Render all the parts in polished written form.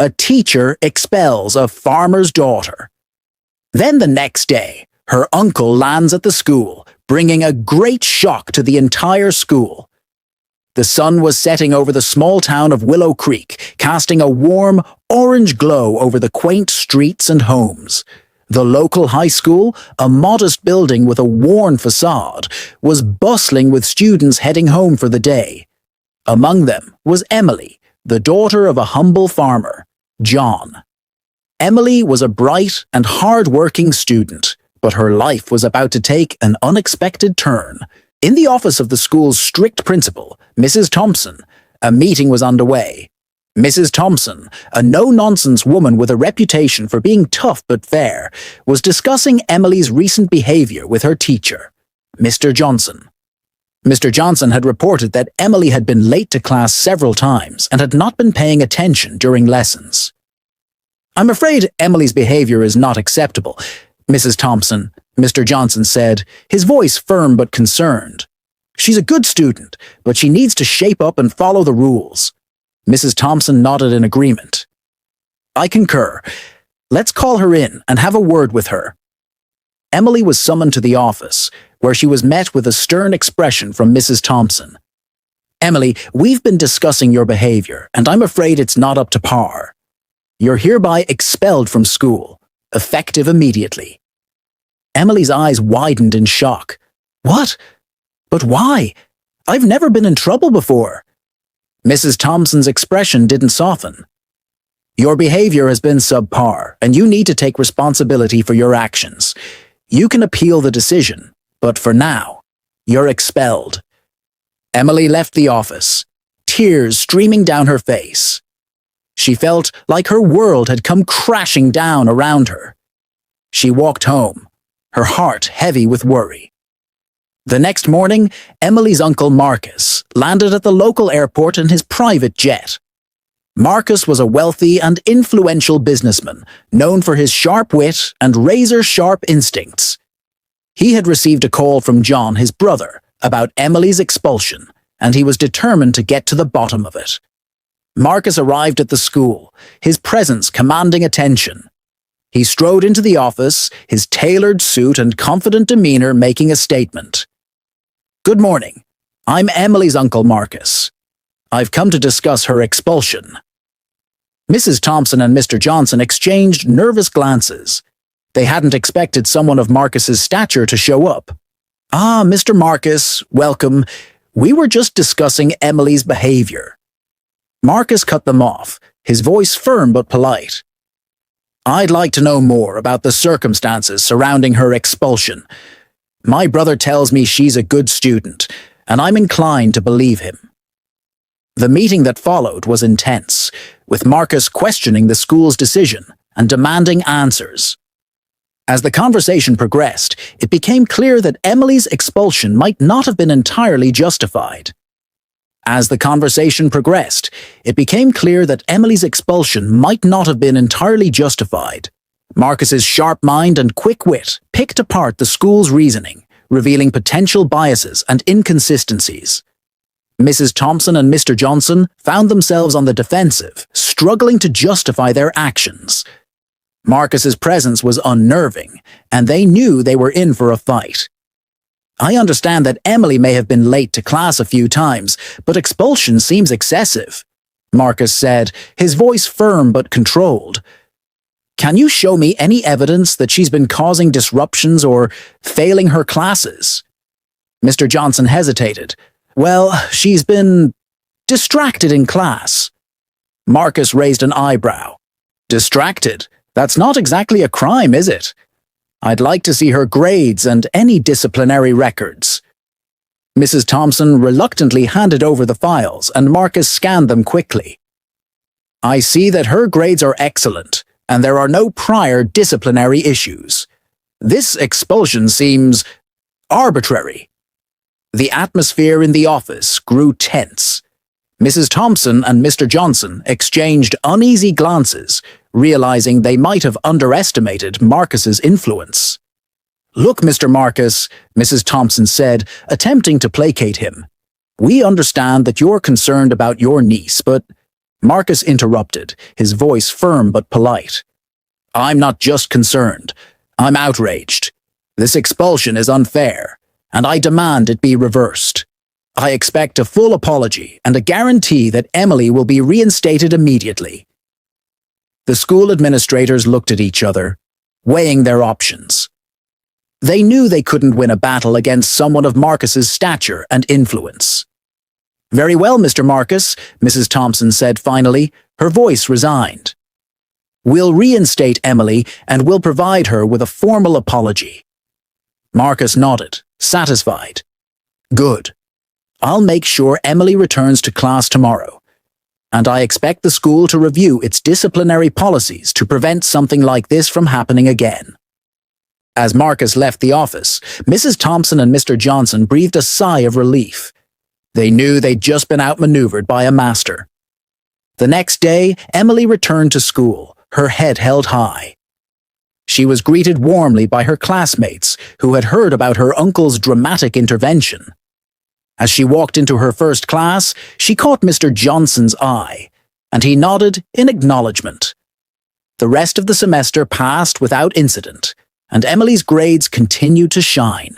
A teacher expels a farmer's daughter. Then the next day, her uncle lands at the school, bringing a great shock to the entire school. The sun was setting over the small town of Willow Creek, casting a warm, orange glow over the quaint streets and homes. The local high school, a modest building with a worn facade, was bustling with students heading home for the day. Among them was Emily, the daughter of a humble farmer, John. Emily was a bright and hard-working student, but her life was about to take an unexpected turn. In the office of the school's strict principal, Mrs. Thompson, a meeting was underway. Mrs. Thompson, a no-nonsense woman with a reputation for being tough but fair, was discussing Emily's recent behavior with her teacher, Mr. Johnson. Mr. Johnson had reported that Emily had been late to class several times and had not been paying attention during lessons. "I'm afraid Emily's behavior is not acceptable, Mrs. Thompson," Mr. Johnson said, his voice firm but concerned. "She's a good student, but she needs to shape up and follow the rules." Mrs. Thompson nodded in agreement. "I concur. Let's call her in and have a word with her." Emily was summoned to the office, where she was met with a stern expression from Mrs. Thompson. "Emily, we've been discussing your behavior, and I'm afraid it's not up to par. You're hereby expelled from school, effective immediately." Emily's eyes widened in shock. "What? But why? I've never been in trouble before." Mrs. Thompson's expression didn't soften. "Your behavior has been subpar, and you need to take responsibility for your actions. You can appeal the decision, but for now, you're expelled." Emily left the office, tears streaming down her face. She felt like her world had come crashing down around her. She walked home, her heart heavy with worry. The next morning, Emily's uncle Marcus landed at the local airport in his private jet. Marcus was a wealthy and influential businessman, known for his sharp wit and razor-sharp instincts. He had received a call from John, his brother, about Emily's expulsion, and he was determined to get to the bottom of it. Marcus arrived at the school, his presence commanding attention. He strode into the office, his tailored suit and confident demeanor making a statement. "Good morning. I'm Emily's Uncle Marcus. I've come to discuss her expulsion." Mrs. Thompson and Mr. Johnson exchanged nervous glances. They hadn't expected someone of Marcus's stature to show up. "Ah, Mr. Marcus, welcome. We were just discussing Emily's behavior." Marcus cut them off, his voice firm but polite. "I'd like to know more about the circumstances surrounding her expulsion. My brother tells me she's a good student, and I'm inclined to believe him." The meeting that followed was intense, with Marcus questioning the school's decision and demanding answers. As the conversation progressed, it became clear that Emily's expulsion might not have been entirely justified. Marcus's sharp mind and quick wit picked apart the school's reasoning, revealing potential biases and inconsistencies. Mrs. Thompson and Mr. Johnson found themselves on the defensive, struggling to justify their actions. Marcus's presence was unnerving, and they knew they were in for a fight. "I understand that Emily may have been late to class a few times, but expulsion seems excessive," Marcus said, his voice firm but controlled. "Can you show me any evidence that she's been causing disruptions or failing her classes?" Mr. Johnson hesitated. "Well, she's been distracted in class." Marcus raised an eyebrow. "Distracted? That's not exactly a crime, is it? I'd like to see her grades and any disciplinary records." Mrs. Thompson reluctantly handed over the files, and Marcus scanned them quickly. "I see that her grades are excellent, and there are no prior disciplinary issues. This expulsion seems arbitrary." The atmosphere in the office grew tense. Mrs. Thompson and Mr. Johnson exchanged uneasy glances, realizing they might have underestimated Marcus's influence. "Look, Mr. Marcus," Mrs. Thompson said, attempting to placate him. "We understand that you're concerned about your niece, but Marcus interrupted, his voice firm but polite. I'm not just concerned. I'm outraged. This expulsion is unfair, and I demand it be reversed. I expect a full apology and a guarantee that Emily will be reinstated immediately. The school administrators looked at each other, weighing their options. They knew they couldn't win a battle against someone of Marcus's stature and influence. Very well, Mr. Marcus, Mrs. Thompson said finally, her voice resigned. We'll reinstate Emily and we'll provide her with a formal apology. Marcus nodded, satisfied. Good. I'll make sure Emily returns to class tomorrow, and I expect the school to review its disciplinary policies to prevent something like this from happening again. As Marcus left the office, Mrs. Thompson and Mr. Johnson breathed a sigh of relief. They knew they'd just been outmaneuvered by a master. The next day, Emily returned to school, her head held high. She was greeted warmly by her classmates who had heard about her uncle's dramatic intervention. As she walked into her first class, she caught Mr. Johnson's eye, and he nodded in acknowledgement. The rest of the semester passed without incident, and Emily's grades continued to shine.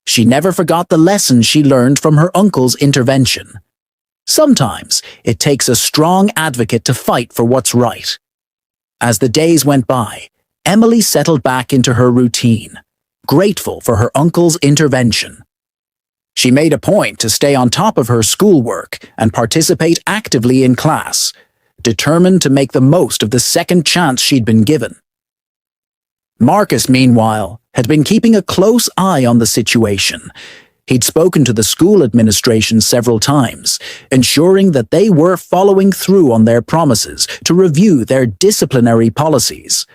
She never forgot the lessons she learned from her uncle's intervention. Sometimes it takes a strong advocate to fight for what's right. As the days went by, Emily settled back into her routine, grateful for her uncle's intervention. She made a point to stay on top of her schoolwork and participate actively in class, determined to make the most of the second chance she'd been given. Marcus, meanwhile, had been keeping a close eye on the situation. He'd spoken to the school administration several times, ensuring that they were following through on their promises to review their disciplinary policies.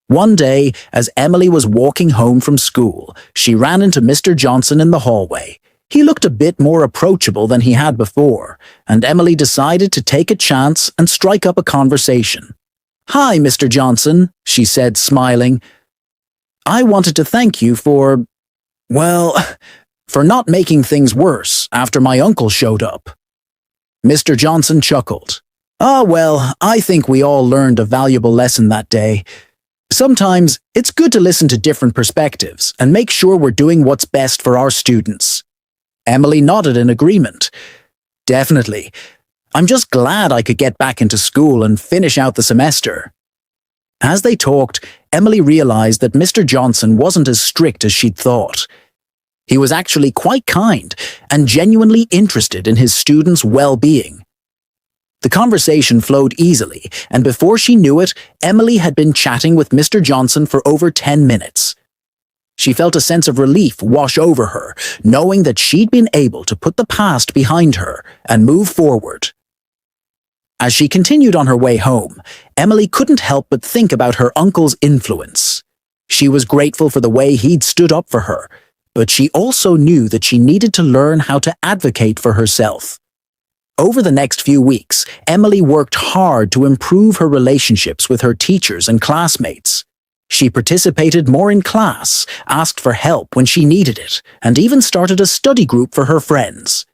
One day, as Emily was walking home from school, she ran into Mr. Johnson in the hallway. He looked a bit more approachable than he had before, and Emily decided to take a chance and strike up a conversation. "Hi, Mr. Johnson," she said, smiling. "I wanted to thank you for not making things worse after my uncle showed up." Mr. Johnson chuckled. I think we all learned a valuable lesson that day. Sometimes it's good to listen to different perspectives and make sure we're doing what's best for our students." Emily nodded in agreement. "Definitely. I'm just glad I could get back into school and finish out the semester." As they talked, Emily realized that Mr. Johnson wasn't as strict as she'd thought. He was actually quite kind and genuinely interested in his students' well-being. The conversation flowed easily, and before she knew it, Emily had been chatting with Mr. Johnson for over 10 minutes. She felt a sense of relief wash over her, knowing that she'd been able to put the past behind her and move forward. As she continued on her way home, Emily couldn't help but think about her uncle's influence. She was grateful for the way he'd stood up for her, but she also knew that she needed to learn how to advocate for herself. Over the next few weeks, Emily worked hard to improve her relationships with her teachers and classmates. She participated more in class, asked for help when she needed it, and even started a study group for her friends.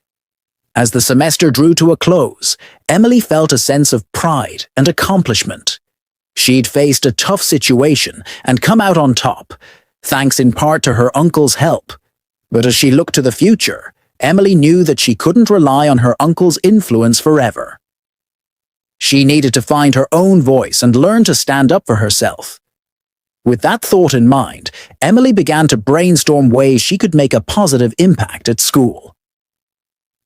As the semester drew to a close, Emily felt a sense of pride and accomplishment. She'd faced a tough situation and come out on top, thanks in part to her uncle's help. But as she looked to the future, Emily knew that she couldn't rely on her uncle's influence forever. She needed to find her own voice and learn to stand up for herself. With that thought in mind, Emily began to brainstorm ways she could make a positive impact at school.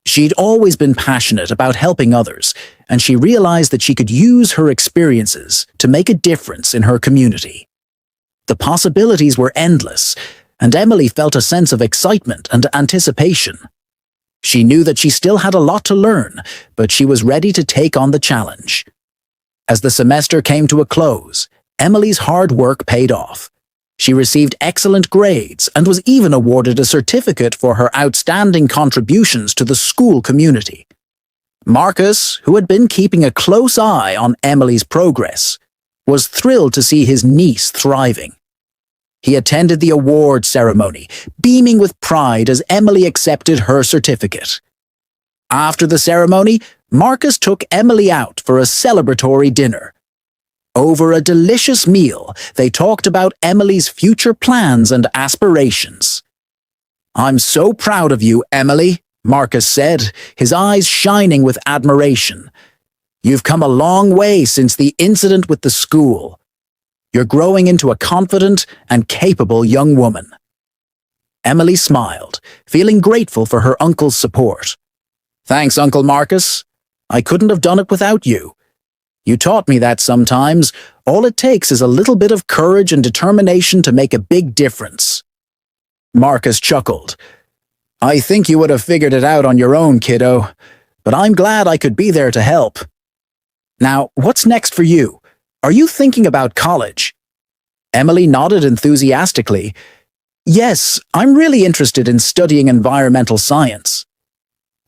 She'd always been passionate about helping others, and she realized that she could use her experiences to make a difference in her community. The possibilities were endless, and Emily felt a sense of excitement and anticipation. She knew that she still had a lot to learn, but she was ready to take on the challenge. As the semester came to a close, Emily's hard work paid off. She received excellent grades and was even awarded a certificate for her outstanding contributions to the school community. Marcus, who had been keeping a close eye on Emily's progress, was thrilled to see his niece thriving. He attended the award ceremony, beaming with pride as Emily accepted her certificate. After the ceremony, Marcus took Emily out for a celebratory dinner. Over a delicious meal, they talked about Emily's future plans and aspirations. "I'm so proud of you, Emily," Marcus said, his eyes shining with admiration. "You've come a long way since the incident with the school. You're growing into a confident and capable young woman." Emily smiled, feeling grateful for her uncle's support. "Thanks, Uncle Marcus. I couldn't have done it without you. You taught me that sometimes all it takes is a little bit of courage and determination to make a big difference." Marcus chuckled. "I think you would have figured it out on your own, kiddo, but I'm glad I could be there to help. Now, what's next for you? Are you thinking about college?" Emily nodded enthusiastically. "Yes, I'm really interested in studying environmental science.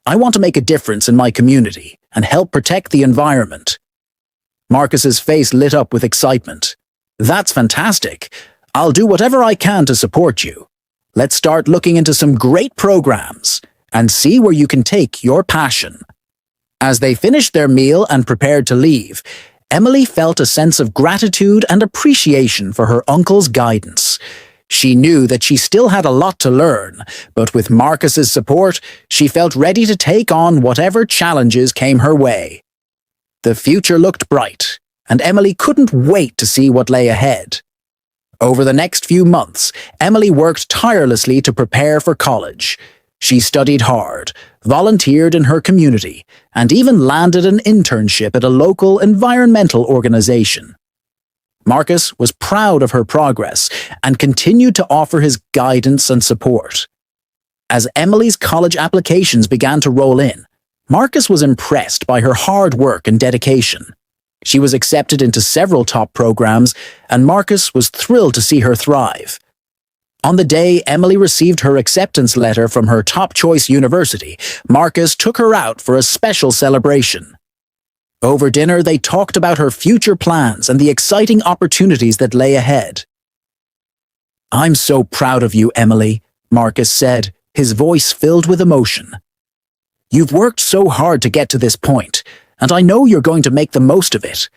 I want to make a difference in my community and help protect the environment." Marcus's face lit up with excitement. "That's fantastic. I'll do whatever I can to support you. Let's start looking into some great programs and see where you can take your passion." As they finished their meal and prepared to leave, Emily felt a sense of gratitude and appreciation for her uncle's guidance. She knew that she still had a lot to learn, but with Marcus's support, she felt ready to take on whatever challenges came her way. The future looked bright, and Emily couldn't wait to see what lay ahead. Over the next few months, Emily worked tirelessly to prepare for college. She studied hard, volunteered in her community, and even landed an internship at a local environmental organization. Marcus was proud of her progress and continued to offer his guidance and support. As Emily's college applications began to roll in, Marcus was impressed by her hard work and dedication. She was accepted into several top programs, and Marcus was thrilled to see her thrive. On the day Emily received her acceptance letter from her top-choice university, Marcus took her out for a special celebration. Over dinner, they talked about her future plans and the exciting opportunities that lay ahead. "I'm so proud of you, Emily," Marcus said, his voice filled with emotion. "You've worked so hard to get to this point, and I know you're going to make the most of it."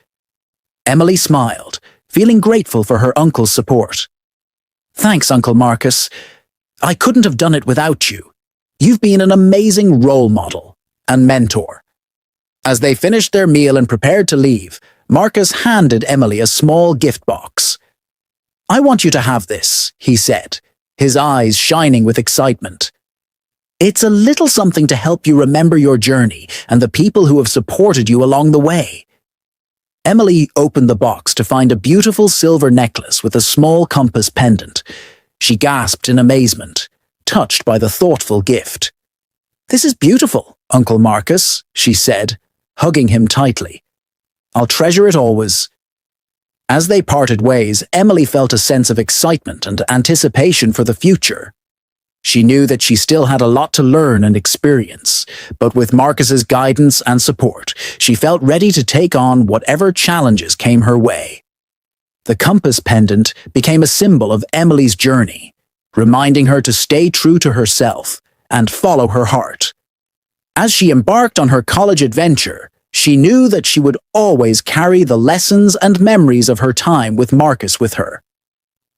Emily smiled, feeling grateful for her uncle's support. "Thanks, Uncle Marcus. I couldn't have done it without you. You've been an amazing role model and mentor." As they finished their meal and prepared to leave, Marcus handed Emily a small gift box. "I want you to have this," he said, his eyes shining with excitement. "It's a little something to help you remember your journey and the people who have supported you along the way." Emily opened the box to find a beautiful silver necklace with a small compass pendant. She gasped in amazement, touched by the thoughtful gift. "This is beautiful, Uncle Marcus," she said, hugging him tightly. "I'll treasure it always." As they parted ways, Emily felt a sense of excitement and anticipation for the future. She knew that she still had a lot to learn and experience, but with Marcus's guidance and support, she felt ready to take on whatever challenges came her way. The compass pendant became a symbol of Emily's journey, reminding her to stay true to herself and follow her heart. As she embarked on her college adventure, she knew that she would always carry the lessons and memories of her time with Marcus with her.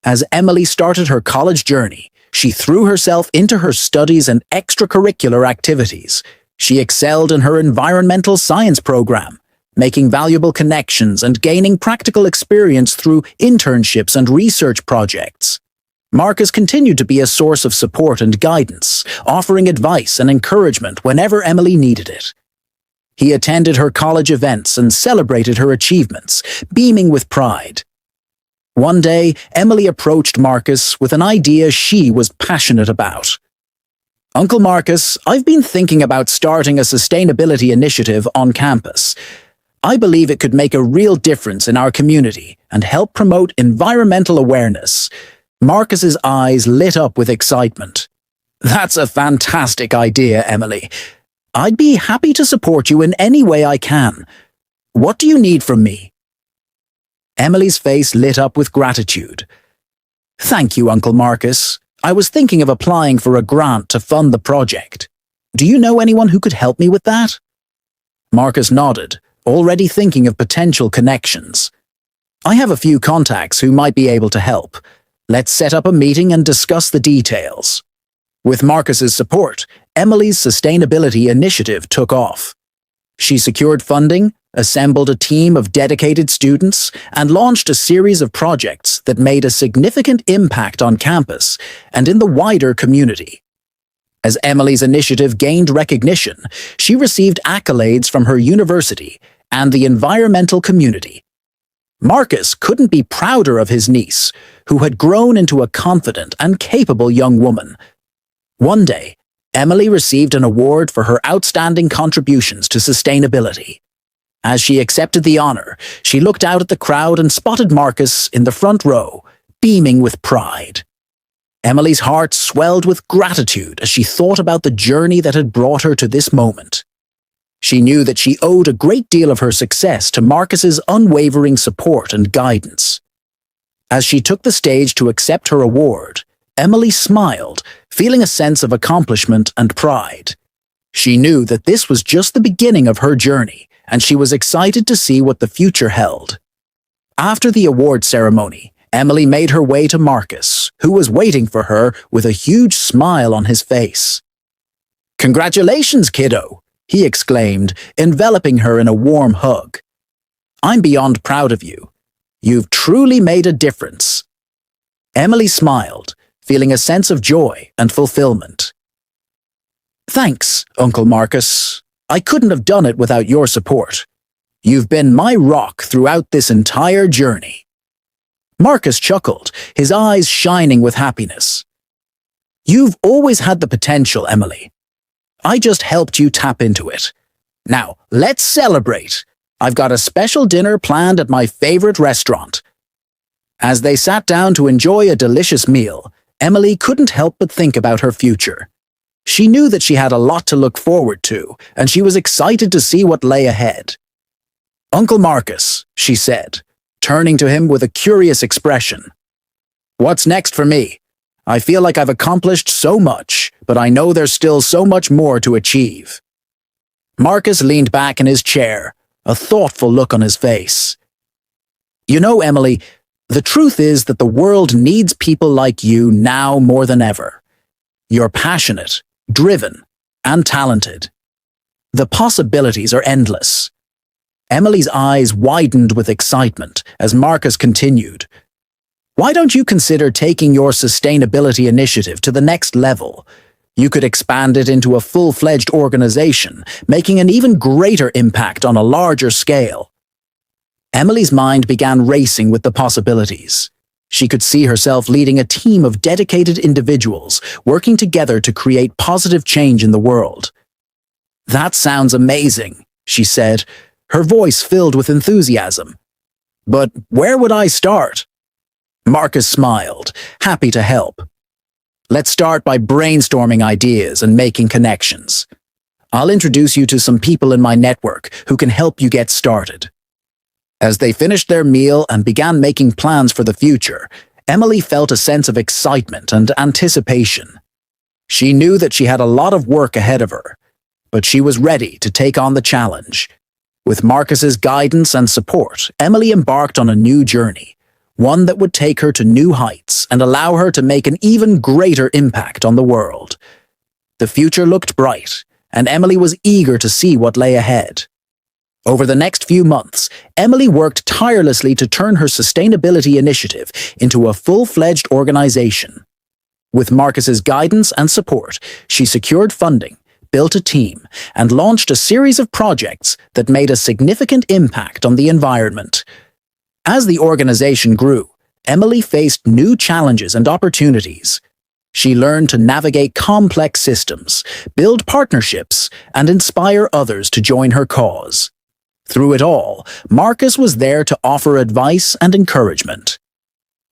As Emily started her college journey, she threw herself into her studies and extracurricular activities. She excelled in her environmental science program, making valuable connections and gaining practical experience through internships and research projects. Marcus continued to be a source of support and guidance, offering advice and encouragement whenever Emily needed it. He attended her college events and celebrated her achievements, beaming with pride. One day, Emily approached Marcus with an idea she was passionate about. "Uncle Marcus, I've been thinking about starting a sustainability initiative on campus. I believe it could make a real difference in our community and help promote environmental awareness." Marcus's eyes lit up with excitement. "That's a fantastic idea, Emily. I'd be happy to support you in any way I can. What do you need from me?" Emily's face lit up with gratitude. "Thank you, Uncle Marcus. I was thinking of applying for a grant to fund the project. Do you know anyone who could help me with that?" Marcus nodded, already thinking of potential connections. I have a few contacts who might be able to help. Let's set up a meeting and discuss the details. With Marcus's support, Emily's sustainability initiative took off. She secured funding, assembled a team of dedicated students, and launched a series of projects that made a significant impact on campus and in the wider community. As Emily's initiative gained recognition, she received accolades from her university and the environmental community. Marcus couldn't be prouder of his niece, who had grown into a confident and capable young woman. One day, Emily received an award for her outstanding contributions to sustainability. As she accepted the honor, she looked out at the crowd and spotted Marcus in the front row, beaming with pride. Emily's heart swelled with gratitude as she thought about the journey that had brought her to this moment. She knew that she owed a great deal of her success to Marcus's unwavering support and guidance. As she took the stage to accept her award, Emily smiled, feeling a sense of accomplishment and pride. She knew that this was just the beginning of her journey, and she was excited to see what the future held. After the award ceremony, Emily made her way to Marcus, who was waiting for her with a huge smile on his face. "Congratulations, kiddo!" he exclaimed, enveloping her in a warm hug. "I'm beyond proud of you. You've truly made a difference." Emily smiled, feeling a sense of joy and fulfillment. "Thanks, Uncle Marcus. I couldn't have done it without your support. You've been my rock throughout this entire journey." Marcus chuckled, his eyes shining with happiness. "You've always had the potential, Emily. I just helped you tap into it. Now, let's celebrate. I've got a special dinner planned at my favorite restaurant." As they sat down to enjoy a delicious meal, Emily couldn't help but think about her future. She knew that she had a lot to look forward to, and she was excited to see what lay ahead. "Uncle Marcus," she said, turning to him with a curious expression. "What's next for me? I feel like I've accomplished so much, but I know there's still so much more to achieve." Marcus leaned back in his chair, a thoughtful look on his face. "You know, Emily, the truth is that the world needs people like you now more than ever. You're passionate, driven, and talented. The possibilities are endless." Emily's eyes widened with excitement as Marcus continued. "Why don't you consider taking your sustainability initiative to the next level? You could expand it into a full-fledged organization, making an even greater impact on a larger scale." Emily's mind began racing with the possibilities. She could see herself leading a team of dedicated individuals, working together to create positive change in the world. "That sounds amazing," she said, her voice filled with enthusiasm. "But where would I start?" Marcus smiled, happy to help. "Let's start by brainstorming ideas and making connections. I'll introduce you to some people in my network who can help you get started." As they finished their meal and began making plans for the future, Emily felt a sense of excitement and anticipation. She knew that she had a lot of work ahead of her, but she was ready to take on the challenge. With Marcus's guidance and support, Emily embarked on a new journey, one that would take her to new heights and allow her to make an even greater impact on the world. The future looked bright, and Emily was eager to see what lay ahead. Over the next few months, Emily worked tirelessly to turn her sustainability initiative into a full-fledged organization. With Marcus's guidance and support, she secured funding, built a team, and launched a series of projects that made a significant impact on the environment. As the organization grew, Emily faced new challenges and opportunities. She learned to navigate complex systems, build partnerships, and inspire others to join her cause. Through it all, Marcus was there to offer advice and encouragement.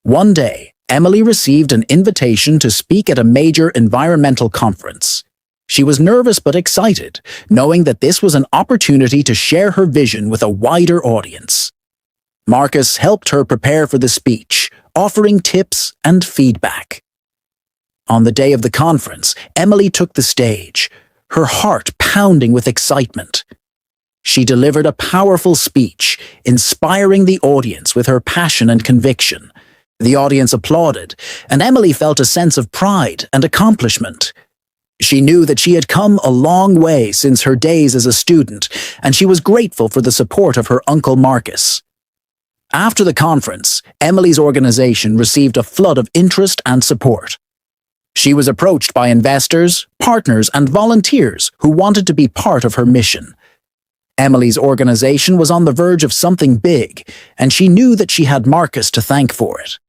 One day, Emily received an invitation to speak at a major environmental conference. She was nervous but excited, knowing that this was an opportunity to share her vision with a wider audience. Marcus helped her prepare for the speech, offering tips and feedback. On the day of the conference, Emily took the stage, her heart pounding with excitement. She delivered a powerful speech, inspiring the audience with her passion and conviction. The audience applauded, and Emily felt a sense of pride and accomplishment. She knew that she had come a long way since her days as a student, and she was grateful for the support of her uncle Marcus. After the conference, Emily's organization received a flood of interest and support. She was approached by investors, partners, and volunteers who wanted to be part of her mission. Emily's organization was on the verge of something big, and she knew that she had Marcus to thank for it.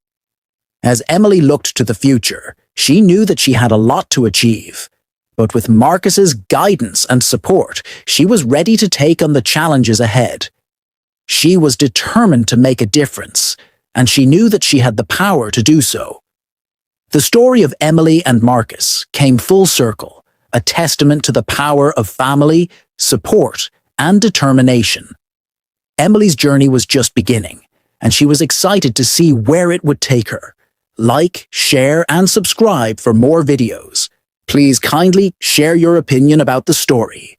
As Emily looked to the future, she knew that she had a lot to achieve. But with Marcus's guidance and support, she was ready to take on the challenges ahead. She was determined to make a difference, and she knew that she had the power to do so. The story of Emily and Marcus came full circle, a testament to the power of family, support, and determination. Emily's journey was just beginning, and she was excited to see where it would take her. Like, share, and subscribe for more videos. Please kindly share your opinion about the story.